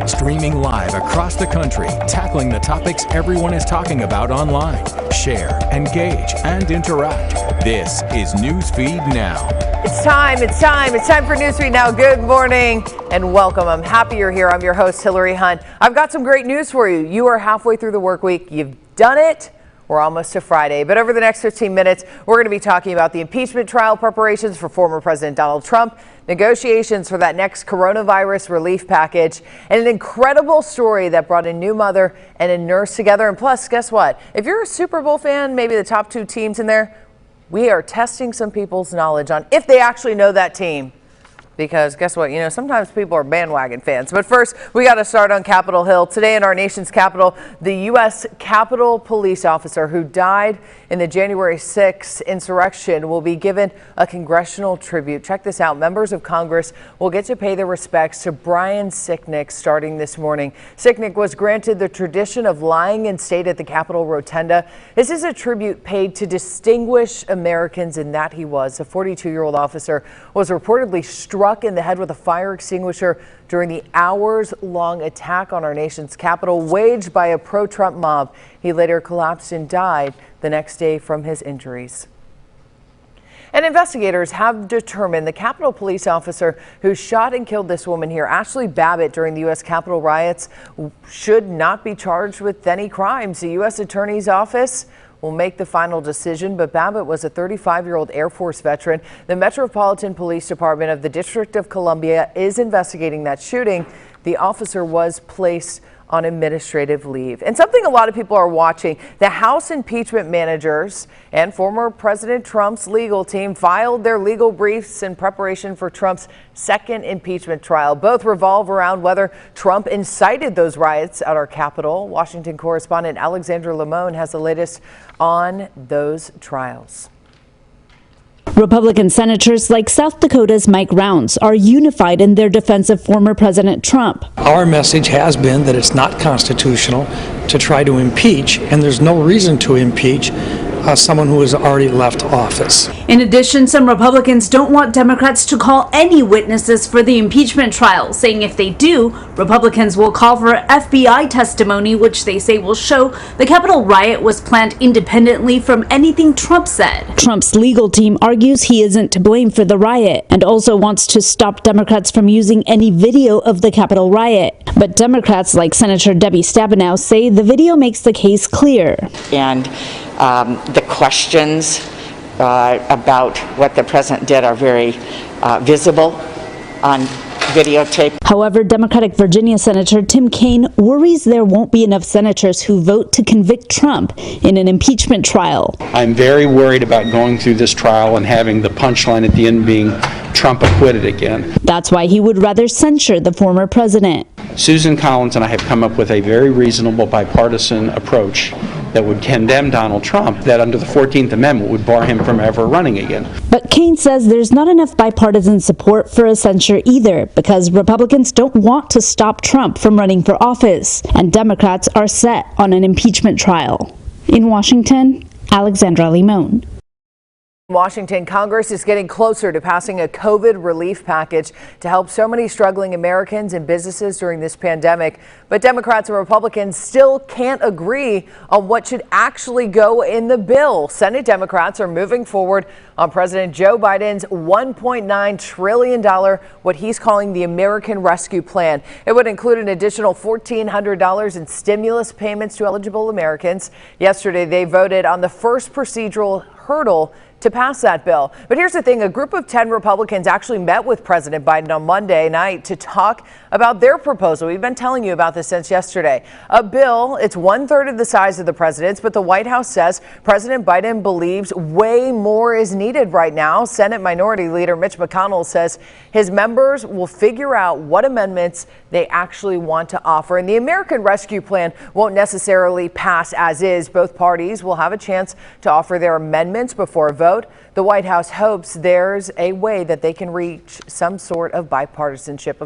Streaming live across the country, tackling the topics everyone is talking about online. Share, engage, and interact. This is Newsfeed Now. It's time for Newsfeed Now. Good morning and welcome. I'm happy you're here. I'm your host, Hillary Hunt. I've got some great news for you. You are halfway through the work week. You've done it. We're almost to Friday, but over the next 15 minutes, we're going to be talking about the impeachment trial preparations for former President Donald Trump, negotiations for that next coronavirus relief package, and an incredible story that brought a new mother and a nurse together. And plus, guess what? If you're a Super Bowl fan, maybe the top two teams in there, we are testing some people's knowledge on if they actually know that team. Because guess what? Sometimes people are bandwagon fans. But first, we got to start on Capitol Hill. Today in our nation's capital, the U.S. Capitol police officer who died in the January 6th insurrection will be given a congressional tribute. Check this out. Members of Congress will get to pay their respects to Brian Sicknick starting this morning. Sicknick was granted the tradition of lying in state at the Capitol Rotunda. This is a tribute paid to distinguished Americans, and that he was. A 42-year-old officer was reportedly struck in the head with a fire extinguisher during the hours-long attack on our nation's capital waged by a pro-Trump mob. He later collapsed and died the next day from his injuries. And investigators have determined the Capitol police officer who shot and killed this woman here, Ashley Babbitt, during the U.S. Capitol riots, should not be charged with any crimes. The U.S. Attorney's Office will make the final decision, but Babbitt was a 35-year-old Air Force veteran. The Metropolitan Police Department of the District of Columbia is investigating that shooting. The officer was placed on administrative leave. And something a lot of people are watching, the House impeachment managers and former President Trump's legal team filed their legal briefs in preparation for Trump's second impeachment trial. Both revolve around whether Trump incited those riots at our Capitol. Washington correspondent Alexandra Limon has the latest on those trials. Republican senators like South Dakota's Mike Rounds are unified in their defense of former President Trump. Our message has been that it's not constitutional to try to impeach, and there's no reason to impeach someone who has already left office. In addition, some Republicans don't want Democrats to call any witnesses for the impeachment trial, saying if they do, Republicans will call for FBI testimony, which they say will show the Capitol riot was planned independently from anything Trump said. Trump's legal team argues he isn't to blame for the riot and also wants to stop Democrats from using any video of the Capitol riot. But Democrats like Senator Debbie Stabenow say the video makes the case clear. And the questions about what the president did are very visible on videotape. However, Democratic Virginia Senator Tim Kaine worries there won't be enough senators who vote to convict Trump in an impeachment trial. I'm very worried about going through this trial and having the punchline at the end being Trump acquitted again. That's why he would rather censure the former president. Susan Collins and I have come up with a very reasonable bipartisan approach that would condemn Donald Trump, that under the 14th Amendment would bar him from ever running again. But Kaine says there's not enough bipartisan support for a censure either, because Republicans don't want to stop Trump from running for office, and Democrats are set on an impeachment trial. In Washington, Alexandra Limon. Washington, Congress is getting closer to passing a COVID relief package to help so many struggling Americans and businesses during this pandemic. But Democrats and Republicans still can't agree on what should actually go in the bill. Senate Democrats are moving forward on President Joe Biden's $1.9 trillion, what he's calling the American Rescue Plan. It would include an additional $1,400 in stimulus payments to eligible Americans. Yesterday, they voted on the first procedural hurdle to pass that bill. But here's the thing, a group of 10 Republicans actually met with President Biden on Monday night to talk about their proposal. We've been telling you about this since yesterday. A bill, it's 1/3 of the size of the president's, but the White House says President Biden believes way more is needed right now. Senate Minority Leader Mitch McConnell says his members will figure out what amendments they actually want to offer. And the American Rescue Plan won't necessarily pass as is. Both parties will have a chance to offer their amendments before a vote. The White House hopes there's a way that they can reach some sort of bipartisanship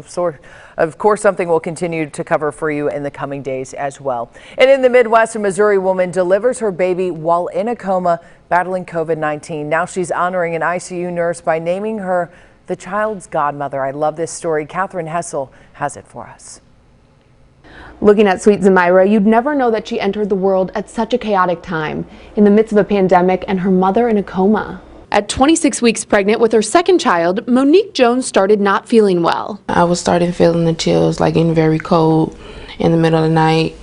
of course, something we'll continue to cover for you in the coming days as well. And in the Midwest, a Missouri woman delivers her baby while in a coma battling COVID-19. Now she's honoring an ICU nurse by naming her the child's godmother. I love this story. Catherine Hessel has it for us. Looking at sweet Zamira, you'd never know that she entered the world at such a chaotic time, in the midst of a pandemic and her mother in a coma. At 26 weeks pregnant with her second child, Monique Jones started not feeling well. I was starting feeling the chills, like getting very cold in the middle of the night,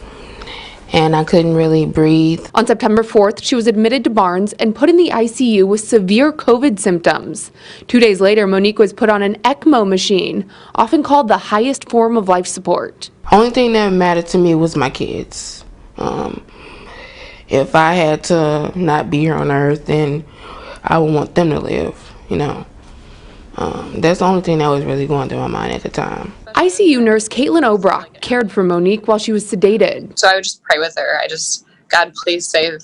and I couldn't really breathe. On September 4th, she was admitted to Barnes and put in the ICU with severe COVID symptoms. 2 days later, Monique was put on an ECMO machine, often called the highest form of life support. Only thing that mattered to me was my kids. If I had to not be here on earth, then I would want them to live, you know. That's the only thing that was really going through my mind at the time. ICU nurse Caitlin Obrock cared for Monique while she was sedated. So I would just pray with her. God, please save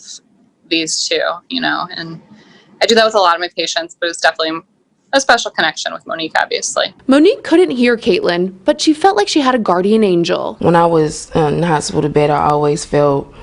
these two, you know. And I do that with a lot of my patients, but it's definitely a special connection with Monique, obviously. Monique couldn't hear Caitlin, but she felt like she had a guardian angel. When I was in the hospital bed, I always felt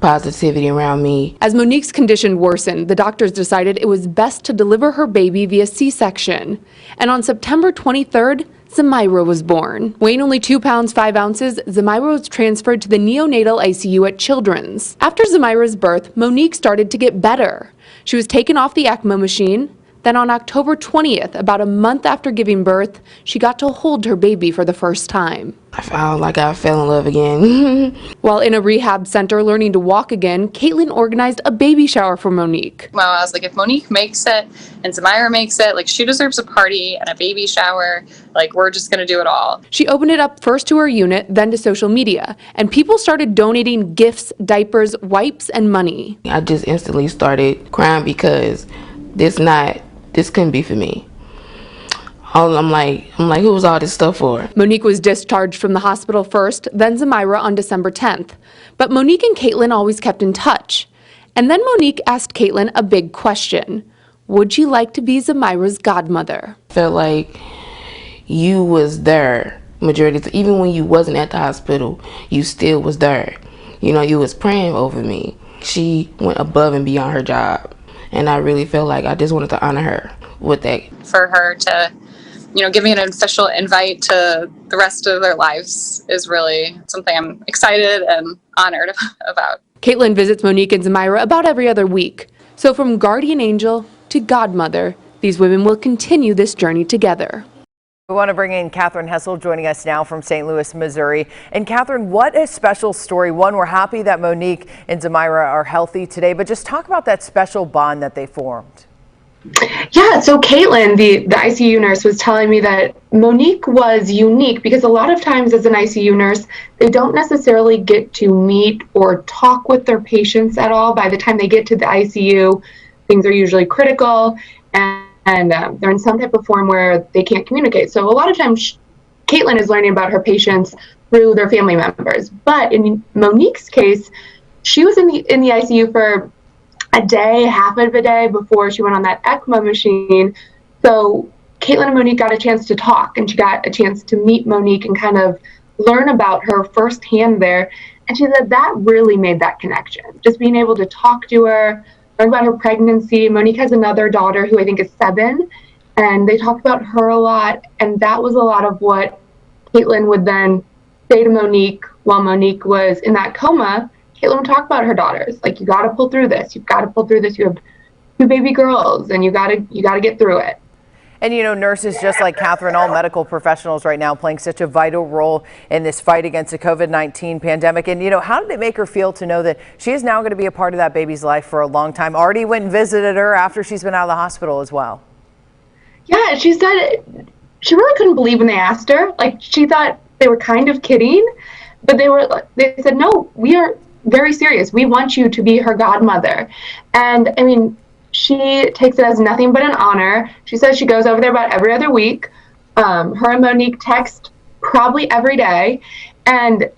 positivity around me. As Monique's condition worsened, the doctors decided it was best to deliver her baby via C-section. And on September 23rd, Zamira was born. Weighing only 2 pounds 5 ounces, Zamira was transferred to the neonatal ICU at Children's. After Zamira's birth, Monique started to get better. She was taken off the ECMO machine. Then on October 20th, about a month after giving birth, she got to hold her baby for the first time. I felt like I fell in love again. While in a rehab center learning to walk again, Caitlin organized a baby shower for Monique. Well, I was like, if Monique makes it and Zamira makes it, like, she deserves a party and a baby shower. Like, we're just going to do it all. She opened it up first to her unit, then to social media, and people started donating gifts, diapers, wipes, and money. I just instantly started crying because this couldn't be for me. I'm like, who was all this stuff for? Monique was discharged from the hospital first, then Zamira on December 10th. But Monique and Caitlin always kept in touch. And then Monique asked Caitlin a big question. Would she like to be Zamira's godmother? I felt like you was there majority of the, even when you wasn't at the hospital, you still was there. You know, you was praying over me. She went above and beyond her job. And I really felt like I just wanted to honor her with that. For her to, you know, give me an official invite to the rest of their lives is really something I'm excited and honored about. Caitlin visits Monique and Zamira about every other week. So from guardian angel to godmother, these women will continue this journey together. We want to bring in Catherine Hessel joining us now from St. Louis, Missouri. And Catherine, what a special story. One, we're happy that Monique and Zamira are healthy today, but just talk about that special bond that they formed. Yeah, so Caitlin, the ICU nurse, was telling me that Monique was unique because a lot of times as an ICU nurse, they don't necessarily get to meet or talk with their patients at all. By the time they get to the ICU, things are usually critical and they're in some type of form where they can't communicate. So a lot of times Caitlin is learning about her patients through their family members. But in Monique's case, she was in the ICU for a day, half of a day before she went on that ECMO machine. So Caitlin and Monique got a chance to talk, and she got a chance to meet Monique and kind of learn about her firsthand there. And she said that really made that connection. Just being able to talk to her, learn about her pregnancy. Monique has another daughter who I think is 7, and they talked about her a lot. And that was a lot of what Caitlin would then say to Monique while Monique was in that coma. Caitlin would talk about her daughters. Like, you got to pull through this. You've got to pull through this. You have 2 baby girls, and you got to get through it. And, you know, nurses just like Catherine, all medical professionals right now playing such a vital role in this fight against the COVID-19 pandemic. And, you know, how did it make her feel to know that she is now going to be a part of that baby's life for a long time? Already went and visited her after she's been out of the hospital as well. Yeah, she said she really couldn't believe when they asked her. Like, she thought they were kind of kidding, but they said, no, we are very serious. We want you to be her godmother. And, I mean, she takes it as nothing but an honor. She says she goes over there about every other week. Her and Monique text probably every day. And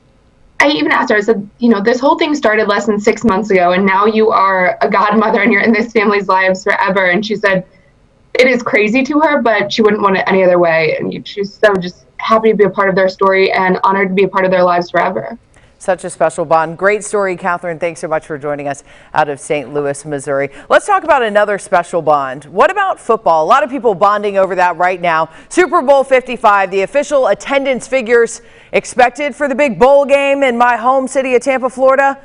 I even asked her, I said, you know, this whole thing started less than 6 months ago, and now you are a godmother and you're in this family's lives forever. And she said it is crazy to her, but she wouldn't want it any other way. And she's so just happy to be a part of their story and honored to be a part of their lives forever. Such a special bond. Great story, Catherine. Thanks so much for joining us out of St. Louis, Missouri. Let's talk about another special bond. What about football? A lot of people bonding over that right now. Super Bowl 55, the official attendance figures expected for the big bowl game in my home city of Tampa, Florida.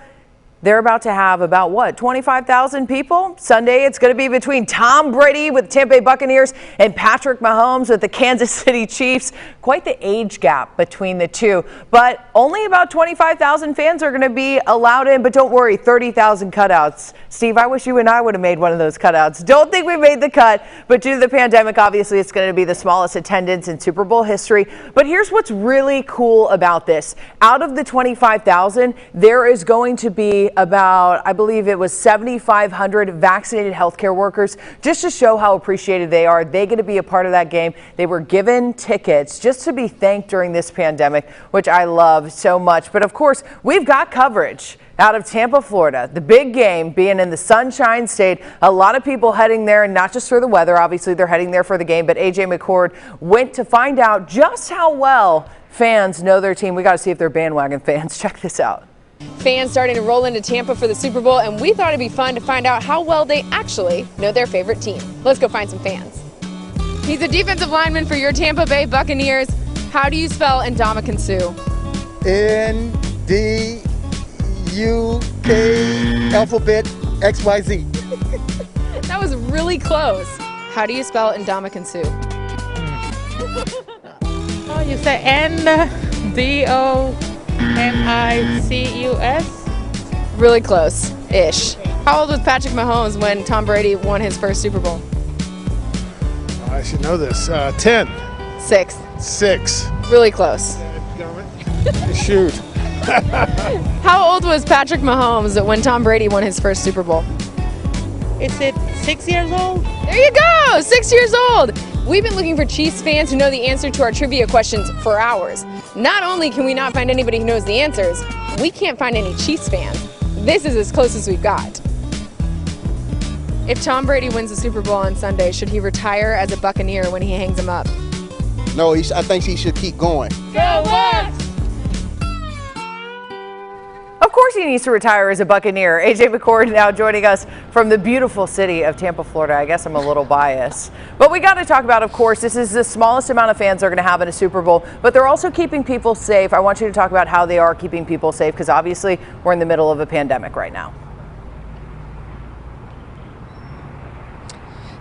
They're about to have about, what, 25,000 people? Sunday, it's going to be between Tom Brady with the Tampa Bay Buccaneers and Patrick Mahomes with the Kansas City Chiefs. Quite the age gap between the two. But only about 25,000 fans are going to be allowed in. But don't worry, 30,000 cutouts. Steve, I wish you and I would have made one of those cutouts. Don't think we made the cut. But due to the pandemic, obviously, it's going to be the smallest attendance in Super Bowl history. But here's what's really cool about this. Out of the 25,000, there is going to be about, I believe it was 7,500 vaccinated healthcare workers, just to show how appreciated they are. They get to be a part of that game. They were given tickets just to be thanked during this pandemic, which I love so much. But of course, we've got coverage out of Tampa, Florida. The big game being in the Sunshine State. A lot of people heading there, not just for the weather. Obviously, they're heading there for the game. But AJ McCord went to find out just how well fans know their team. We got to see if they're bandwagon fans. Check this out. Fans starting to roll into Tampa for the Super Bowl, and we thought it'd be fun to find out how well they actually know their favorite team. Let's go find some fans. He's a defensive lineman for your Tampa Bay Buccaneers. How do you spell Ndamukong Suh? NDUK alphabet XYZ. That was really close. How do you spell Ndamukong Suh? Oh, you say NDOMICUS? Really close-ish. How old was Patrick Mahomes when Tom Brady won his first Super Bowl? I should know this. 10. 6. 6. Really close. Shoot. How old was Patrick Mahomes when Tom Brady won his first Super Bowl? Is it 6 years old? There you go, 6 years old. We've been looking for Chiefs fans who know the answer to our trivia questions for hours. Not only can we not find anybody who knows the answers, we can't find any Chiefs fans. This is as close as we've got. If Tom Brady wins the Super Bowl on Sunday, should he retire as a Buccaneer when he hangs him up? No, I think he should keep going. Go Bucs! Of course he needs to retire as a Buccaneer. AJ McCord now joining us from the beautiful city of Tampa, Florida. I guess I'm a little biased. But we got to talk about, of course, this is the smallest amount of fans they're going to have in a Super Bowl, but they're also keeping people safe. I want you to talk about how they are keeping people safe, because obviously we're in the middle of a pandemic right now.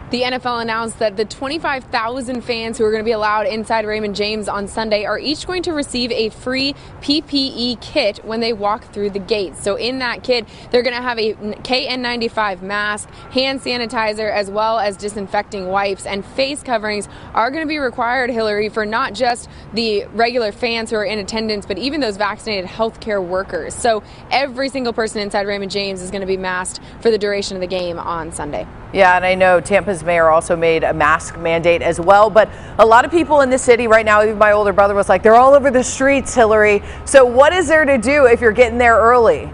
The NFL announced that the 25,000 fans who are going to be allowed inside Raymond James on Sunday are each going to receive a free PPE kit when they walk through the gates. So in that kit, they're going to have a KN95 mask, hand sanitizer, as well as disinfecting wipes, and face coverings are going to be required, Hillary, for not just the regular fans who are in attendance, but even those vaccinated healthcare workers. So every single person inside Raymond James is going to be masked for the duration of the game on Sunday. Yeah, and I know Tampa's mayor also made a mask mandate as well, but a lot of people in the city right now, even my older brother was like, they're all over the streets, Hillary. So what is there to do if you're getting there early?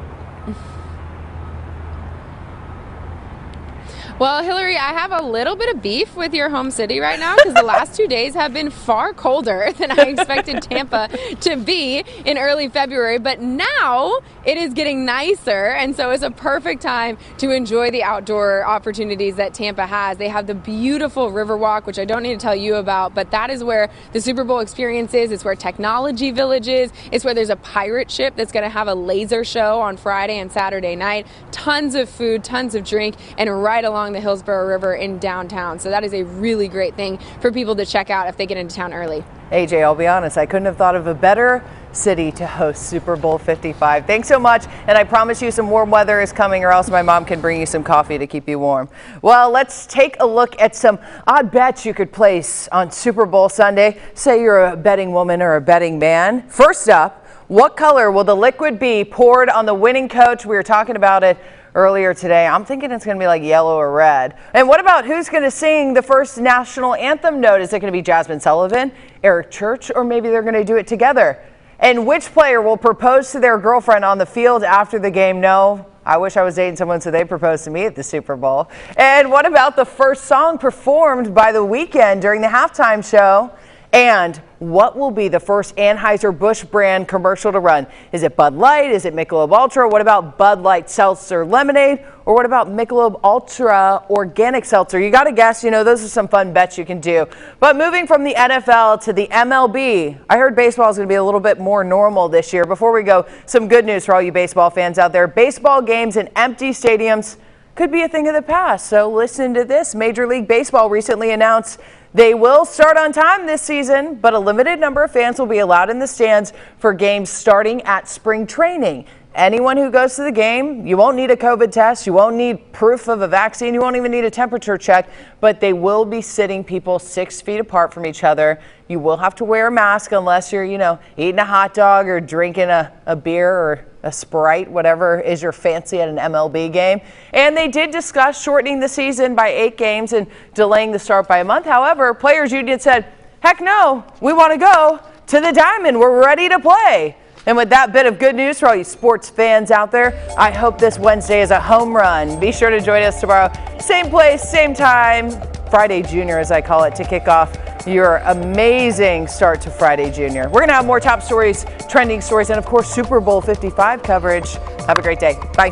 Well, Hillary, I have a little bit of beef with your home city right now, because the last 2 days have been far colder than I expected Tampa to be in early February. But now it is getting nicer, and so it's a perfect time to enjoy the outdoor opportunities that Tampa has. They have the beautiful Riverwalk, which I don't need to tell you about, but that is where the Super Bowl experience is. It's where Technology Village is. It's where there's a pirate ship that's going to have a laser show on Friday and Saturday night. Tons of food, tons of drink, and right along the Hillsborough River in downtown. So that is a really great thing for people to check out if they get into town early. AJ, I'll be honest, I couldn't have thought of a better city to host Super Bowl 55. Thanks so much, and I promise you some warm weather is coming, or else my mom can bring you some coffee to keep you warm. Well, let's take a look at some odd bets you could place on Super Bowl Sunday. Say you're a betting woman or a betting man. First up, what color will the liquid be poured on the winning coach? We were talking about it earlier today. I'm thinking it's going to be like yellow or red. And what about who's going to sing the first national anthem note? Is it going to be Jasmine Sullivan, Eric Church, or maybe they're going to do it together? And which player will propose to their girlfriend on the field after the game? No, I wish I was dating someone so they proposed to me at the Super Bowl. And what about the first song performed by The Weeknd during the halftime show? And what will be the first Anheuser-Busch brand commercial to run? Is it Bud Light? Is it Michelob Ultra? What about Bud Light Seltzer Lemonade? Or what about Michelob Ultra Organic Seltzer? You got to guess. Those are some fun bets you can do. But moving from the NFL to the MLB, I heard baseball is going to be a little bit more normal this year. Before we go, some good news for all you baseball fans out there. Baseball games in empty stadiums could be a thing of the past. So listen to this. Major League Baseball recently announced they will start on time this season, but a limited number of fans will be allowed in the stands for games starting at spring training. Anyone who goes to the game, you won't need a COVID test, you won't need proof of a vaccine, you won't even need a temperature check, but they will be sitting people 6 feet apart from each other. You will have to wear a mask unless you're, eating a hot dog or drinking a beer or a Sprite, whatever is your fancy at an MLB game. And they did discuss shortening the season by 8 games and delaying the start by a month. However, Players Union said, heck no, we want to go to the Diamond. We're ready to play. And with that bit of good news for all you sports fans out there, I hope this Wednesday is a home run. Be sure to join us tomorrow. Same place, same time. Friday Junior, as I call it, to kick off your amazing start to Friday Junior. We're going to have more top stories, trending stories, and of course, Super Bowl 55 coverage. Have a great day. Bye.